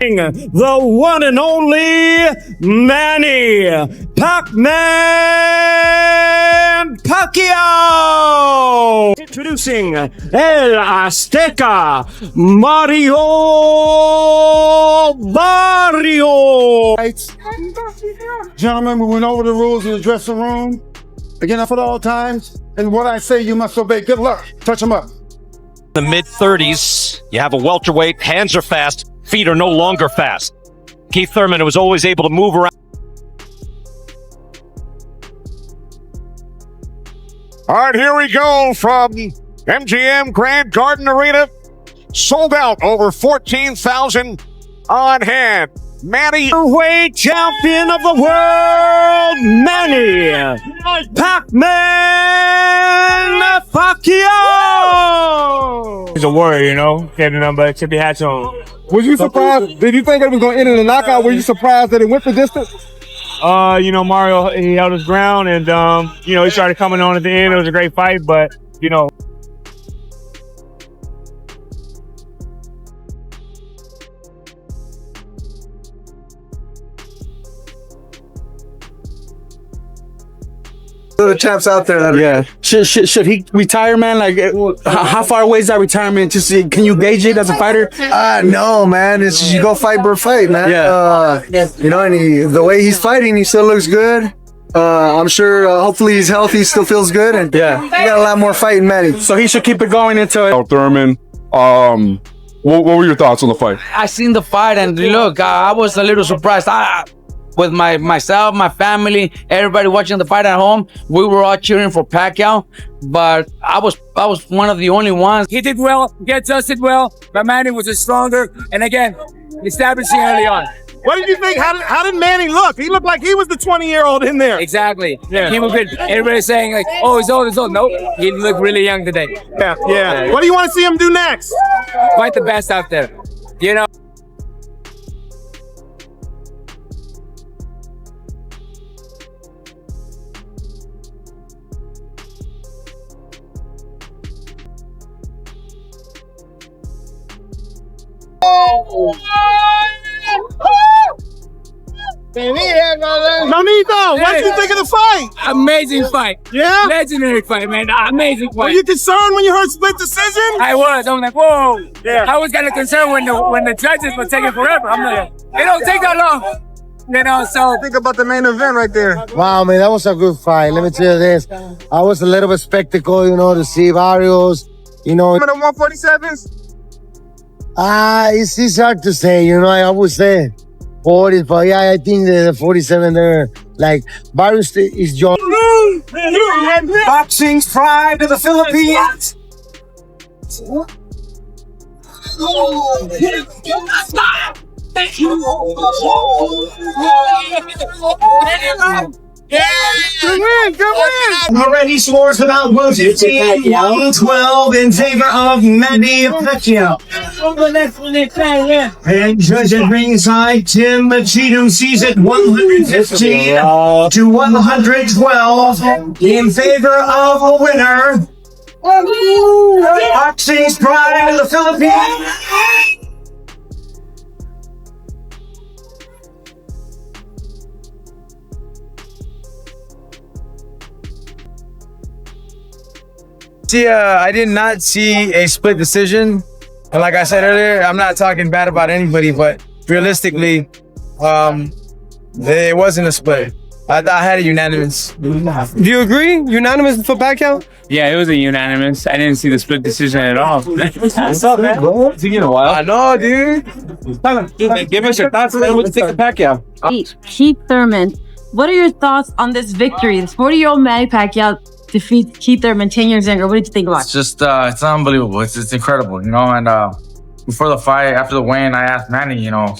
The one and only Manny Pacquiao. Introducing El Azteca, Mario Barrios. Gentlemen, we went over the rules in the dressing room. Again, for all times. And what I say, you must obey. Good luck. Touch them up. The mid-30s, you have a welterweight, hands are fast, feet are no longer fast. Keith Thurman was always able to move around. All right, here we go from MGM Grand Garden Arena. Sold out, over 14,000 on hand. Manny, Weight champion of the world, Manny Pacquiao. He's a warrior, you know. Can't do nothing but tip your hats on. Was you surprised? Did you think it was going to end in a knockout? Were you surprised that it went the distance? You know, Mario, he held his ground and, you know, he started coming on at the end. It was a great fight, but, you know. The champs out there that should he retire, man? Like how far away is that retirement? Just can you gauge it as a fighter? No, man, it's just, you go fight for fight, man. You know, and the way he's fighting, he still looks good. I'm sure hopefully he's healthy, still feels good, and he got a lot more fighting, Manny. So he should keep it going until Thurman. What were your thoughts on the fight? I seen the fight and look, I was a little surprised. With myself, my family, everybody watching the fight at home, we were all cheering for Pacquiao, but I was one of the only ones. He did well, he adjusted well, but Manny was stronger, and again, establishing early on. What did you think? How did Manny look? He looked like he was the 20-year-old in there. Exactly. Yeah. He was good. Everybody's saying like, oh, he's old, Nope, he looked really young today. Yeah. What do you want to see him do next? Fight the best out there, you know. Manito, what did you think of the fight? Amazing fight. Yeah? Legendary fight, man. Amazing fight. Were you concerned when you heard split decision? I was. I'm like, whoa. Yeah. I was kind of concerned when the judges were taking forever. I'm like, it don't take that long. You know, so think about the main event right there. Wow, man, that was a good fight. Let me tell you this. I was a little bit spectacle, you know, to see Barrios, you know. The 147s? It's hard to say, you know. I would say 40, but yeah, I think the 47 there, like Barrios is young. Boxing's pride of the Philippines. Already scores without losing. 12 in favor of Manny Pacquiao. And judge at ringside, Tim Machito sees it 115 to 112 in favor of a winner. Boxing's pride of the Philippines. See, I did not see a split decision. And like I said earlier, I'm not talking bad about anybody, but realistically, it wasn't a split. I had a unanimous. Do you agree? Unanimous for Pacquiao? yeah, it was a unanimous. I didn't see the split decision at all. What's up, man? It's been a while. I know, dude. Give us your thoughts, man. Let's take the Pacquiao. Keith Thurman, what are your thoughts on this victory? This 40-year-old Manny Pacquiao defeats Keith Thurman 10 years younger. What did you think about it? It's just, it's unbelievable. It's incredible, you know. And before the fight, after the weigh-in, I asked Manny, you know,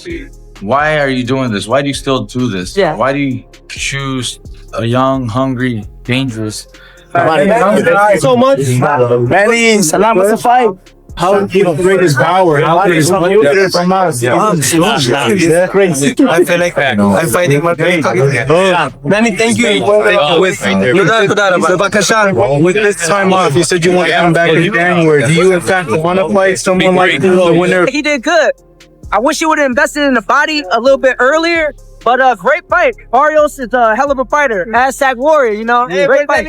why are you doing this? Why do you still do this? Yeah. Why do you choose a young, hungry, dangerous? Thank you so much. Manny, salamat sa fight. How great is Bauer? How great is from us? Crazy. I feel like I'm fighting my pain. Manny, thank you. With this time off, you said you want to come back in January. Do you in fact want to fight someone like the winner? He did good. I wish he would have invested in the body a little bit earlier. But great fight. Barrios is a hell of a fighter. Aztec Warrior, you know. Great fight.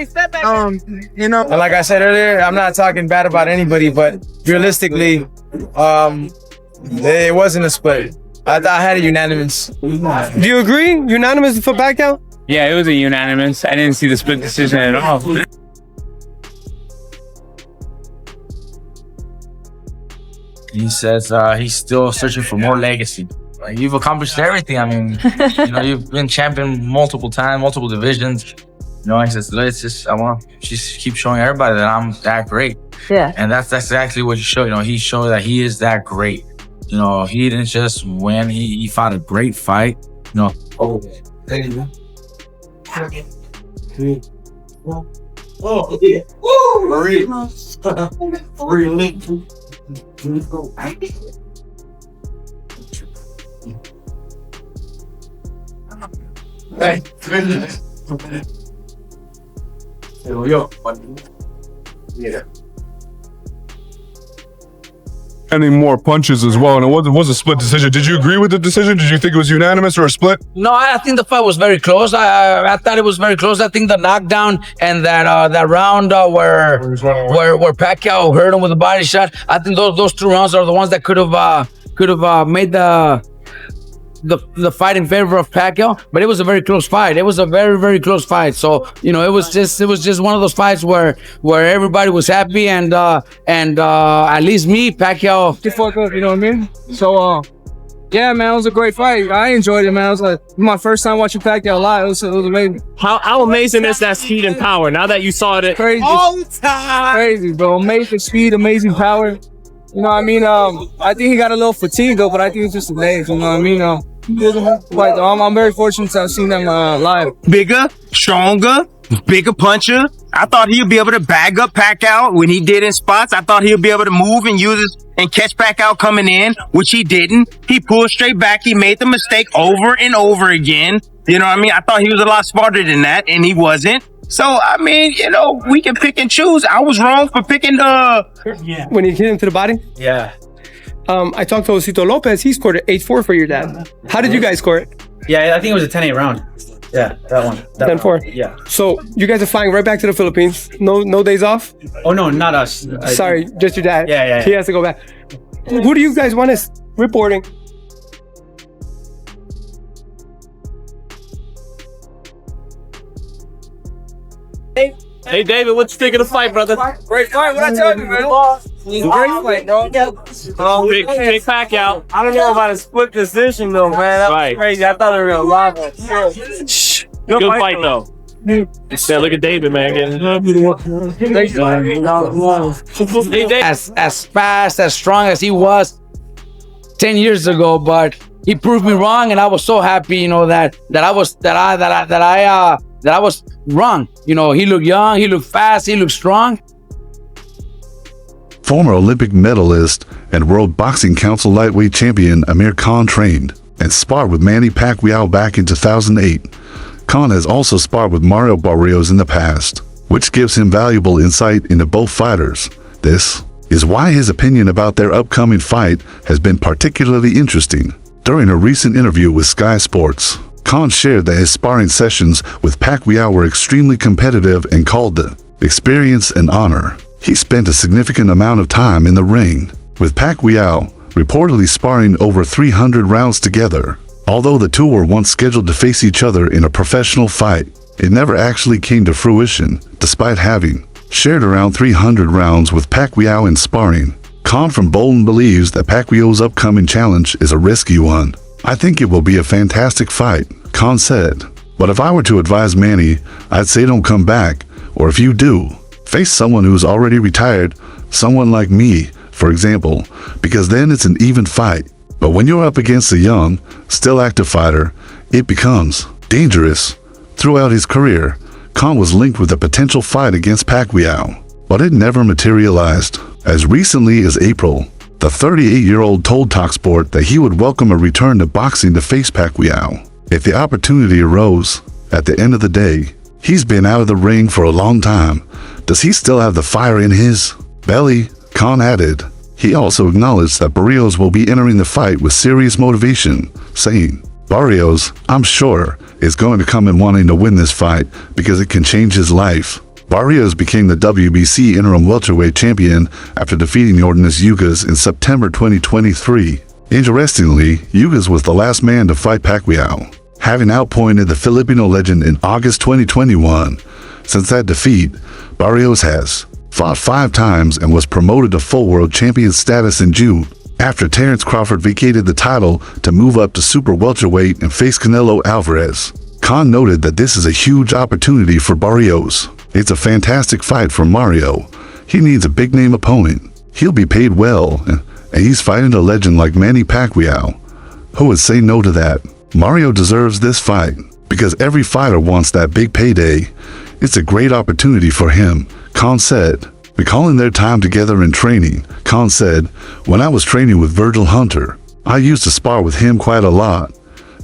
You know, like I said earlier, I'm not talking bad about anybody, but realistically, it wasn't a split. I had a unanimous. Do you agree? Unanimous for Pacquiao? Yeah, it was a unanimous. I didn't see the split decision at all. He says he's still searching for more legacy. Like, you've accomplished everything. I mean, you know, you've been champion multiple times, multiple divisions. You know, he says, I want to just keep showing everybody that I'm that great. Yeah. And that's exactly what he showed. You know, he showed that he is that great. You know, he didn't just win. He fought a great fight. You know. Oh, there you go. Oh, yeah. Woo! Marie. Hey. Yo. Yeah. Any more punches as well, and it was a split decision. Did you agree with the decision? Did you think it was unanimous or a split? No, I think the fight was very close. I thought it was very close. I think the knockdown and that round where Pacquiao hurt him with a body shot. I think those 2 rounds are the ones that could have made the fight in favor of Pacquiao, but it was a very close fight. It was a very, very close fight. So, you know, it was just one of those fights where everybody was happy and at least me, Pacquiao. You know what I mean? So, yeah, man, it was a great fight. I enjoyed it, man. It was like my first time watching Pacquiao live. It was amazing. How amazing is that speed and power? Now that you saw it crazy all the time. Crazy, bro. Amazing speed, amazing power. You know what I mean? I think he got a little fatigued though, but I think it's just the legs. You know what I mean? I'm very fortunate to have seen them live. Bigger, stronger, bigger puncher. I thought he'd be able to bag up Pacquiao when he did in spots. I thought he'd be able to move and use his and catch Pacquiao coming in, which he didn't. He pulled straight back. He made the mistake over and over again. You know what I mean? I thought he was a lot smarter than that, and he wasn't. So, I mean, you know, we can pick and choose. I was wrong for picking when he hit him to the body? Yeah. I talked to Osito Lopez. He scored an 8-4 for your dad. How did you guys score it? Yeah, I think it was a 10-8 round. Yeah, that one. 10-4. Yeah. So you guys are flying right back to the Philippines. No days off? Oh no, not us. Sorry, just your dad. Yeah. He has to go back. Who do you guys want us reporting? Hey, David, what you think of the fight, brother? Great fight. What I tell you, man? Great fight, bro. Big Pacquiao. I don't know about a split decision, though, man. That was crazy. I thought they were going to live. Good fight, though. Yeah, look at David, man. As fast, as strong as he was 10 years ago, but he proved me wrong, and I was so happy, you know, that I was wrong. You know, he looked young, he looked fast, he looked strong. Former Olympic medalist and World Boxing Council lightweight champion Amir Khan trained and sparred with Manny Pacquiao back in 2008. Khan has also sparred with Mario Barrios in the past, which gives him valuable insight into both fighters. This is why his opinion about their upcoming fight has been particularly interesting. During a recent interview with Sky Sports, Khan shared that his sparring sessions with Pacquiao were extremely competitive and called the experience an honor. He spent a significant amount of time in the ring, with Pacquiao reportedly sparring over 300 rounds together. Although the two were once scheduled to face each other in a professional fight, it never actually came to fruition, despite having shared around 300 rounds with Pacquiao in sparring. Khan from Bolton believes that Pacquiao's upcoming challenge is a risky one. I think it will be a fantastic fight, Khan said. But if I were to advise Manny, I'd say don't come back, or if you do, face someone who's already retired, someone like me, for example, because then it's an even fight. But when you're up against a young, still active fighter, it becomes dangerous. Throughout his career, Khan was linked with a potential fight against Pacquiao, but it never materialized. As recently as April, the 38-year-old told TalkSport that he would welcome a return to boxing to face Pacquiao if the opportunity arose. At the end of the day, he's been out of the ring for a long time. Does he still have the fire in his belly? Khan added, He also acknowledged that Barrios will be entering the fight with serious motivation, saying, "Barrios, I'm sure, is going to come in wanting to win this fight because it can change his life." Barrios became the WBC interim welterweight champion after defeating Yordenis Ugas in September 2023. Interestingly, Ugas was the last man to fight Pacquiao, having outpointed the Filipino legend in August 2021. Since that defeat, Barrios has fought 5 times and was promoted to full world champion status in June, after Terence Crawford vacated the title to move up to super welterweight and face Canelo Alvarez. Khan noted that this is a huge opportunity for Barrios. It's a fantastic fight for Mario. He needs a big-name opponent. He'll be paid well, and he's fighting a legend like Manny Pacquiao. Who would say no to that? Mario deserves this fight, because every fighter wants that big payday. It's a great opportunity for him, Khan said. Recalling their time together in training, Khan said, "When I was training with Virgil Hunter, I used to spar with him quite a lot.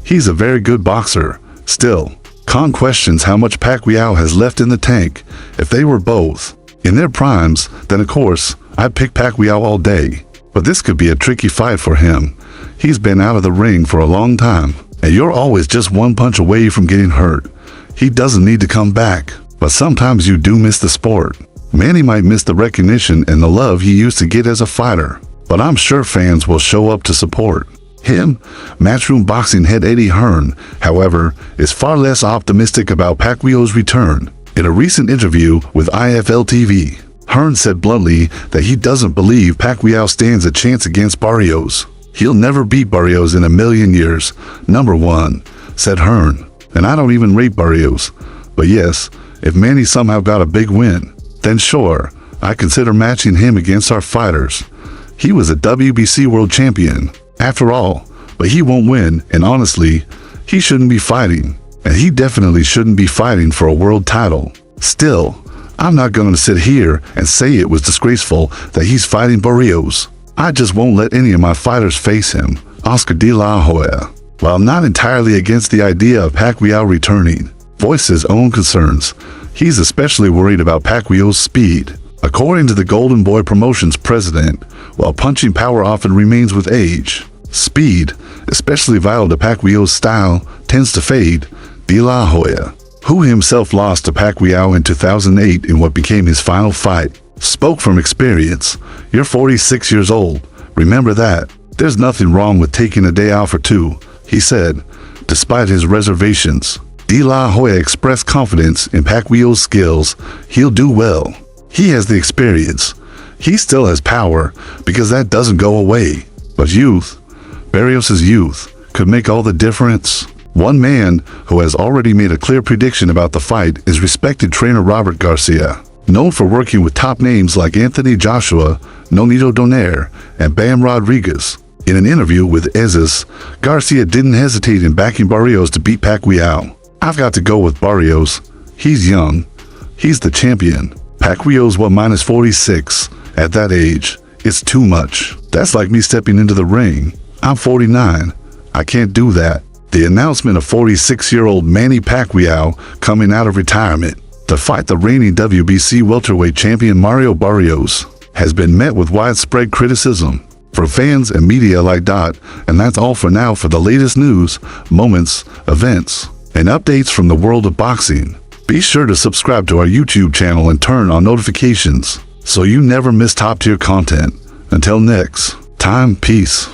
He's a very good boxer. Still, Khan questions how much Pacquiao has left in the tank. If they were both in their primes, then of course, I'd pick Pacquiao all day. But this could be a tricky fight for him. He's been out of the ring for a long time, and you're always just one punch away from getting hurt. He doesn't need to come back, but sometimes you do miss the sport." Manny might miss the recognition and the love he used to get as a fighter, but I'm sure fans will show up to support him. Matchroom Boxing head Eddie Hearn, however, is far less optimistic about Pacquiao's return. In a recent interview with IFL TV, Hearn said bluntly that he doesn't believe Pacquiao stands a chance against Barrios. "He'll never beat Barrios in a million years, number one," said Hearn. "And I don't even rate Barrios. But yes, if Manny somehow got a big win, then sure, I consider matching him against our fighters. He was a WBC world champion, after all, but he won't win, and honestly, he shouldn't be fighting. And he definitely shouldn't be fighting for a world title. Still, I'm not going to sit here and say it was disgraceful that he's fighting Barrios. I just won't let any of my fighters face him." Oscar De La Hoya, while not entirely against the idea of Pacquiao returning, voiced his own concerns. He's especially worried about Pacquiao's speed. According to the Golden Boy Promotions president, while punching power often remains with age, speed, especially vital to Pacquiao's style, tends to fade. De La Hoya, who himself lost to Pacquiao in 2008 in what became his final fight, spoke from experience. "You're 46 years old. Remember that. There's nothing wrong with taking a day off or two," he said, despite his reservations. De La Hoya expressed confidence in Pacquiao's skills. "He'll do well. He has the experience. He still has power, because that doesn't go away. But youth, Barrios' youth, could make all the difference." One man who has already made a clear prediction about the fight is respected trainer Robert Garcia, known for working with top names like Anthony Joshua, Nonito Donaire, and Bam Rodriguez. In an interview with Ezis, Garcia didn't hesitate in backing Barrios to beat Pacquiao. "I've got to go with Barrios. He's young. He's the champion. Pacquiao's minus 46. At that age, it's too much. That's like me stepping into the ring. I'm 49. I can't do that." The announcement of 46-year-old Manny Pacquiao coming out of retirement to fight the reigning WBC welterweight champion Mario Barrios has been met with widespread criticism from fans and media like that. And that's all for now for the latest news, moments, events, and updates from the world of boxing. Be sure to subscribe to our YouTube channel and turn on notifications so you never miss top-tier content. Until next time, peace.